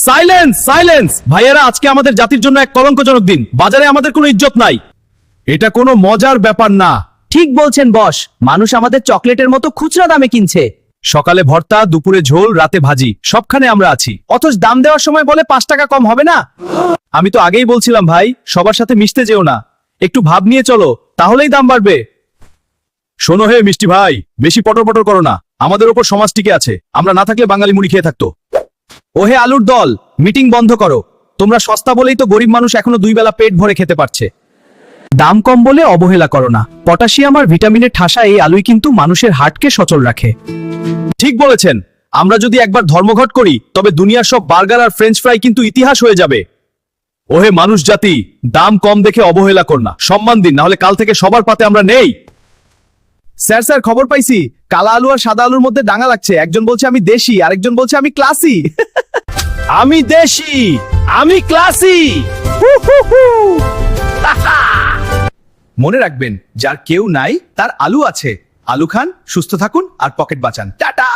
Silence silence ভাইয়েরা, আজকে আমাদের জাতির জন্য এক কলঙ্কজনক দিন। বাজারে আমাদের কোনো ইজ্জত নাই। এটা কোনো মজার ব্যাপার না। ঠিক বলছেন বস, মানুষ আমাদের চকলেটের মতো খুচরা দামে কিনছে। সকালে ভর্তা, দুপুরে ঝোল, রাতে ভাজি, সবখানে আমরা আছি। অথচ দাম দেওয়ার সময় বলে 5 টাকা কম হবে না। আমি তো আগেই বলছিলাম ভাই, সবার সাথে মিশতে যেও না, একটু ভাব নিয়ে চলো, তাহলেই দাম বাড়বে। শোনো হে মিষ্টি ভাই, বেশি পটর পটর করো না। আমাদের ওপর সমাজ টিকে আছে, আমরা না থাকলে বাঙালি মুড়ি খেয়ে থাকতো। ওহে আলুর দল, মিটিং বন্ধ করো। তোমরা সস্তা বলেই তো গরিব মানুষ এখনো 2 বেলা পেট ভরে খেতে পারছে। দাম কম বলে অবহেলা করো না। পটাশিয়াম আর ভিটামিনের ঠাসা এই আলুই কিন্তু মানুষের হার্টকে সচল রাখে। ঠিক বলেছেন। আমরা যদি একবার ধর্মঘট করি, তবে দুনিয়ার সব বার্গার আর ফ্রেঞ্চ ফ্রাই কিন্তু ইতিহাস হয়ে যাবে। ওহে মানুষ জাতি, দাম কম দেখে অবহেলা কর না, সম্মান দিন, না হলে কাল থেকে সবার পাতে আমরা নেই। স্যার স্যার, খবর পাইছি, কালা আলু আর সাদা আলুর মধ্যে ডাঙা লাগছে। একজন বলছে আমি দেশি, আরেকজন বলছে আমি ক্লাসি। আমি দেশি, আমি ক্লাসি। মনে রাখবেন, যার কেউ নাই তার আলু আছে। আলু খান, সুস্থ থাকুন আর পকেট বাঁচান। টাটা।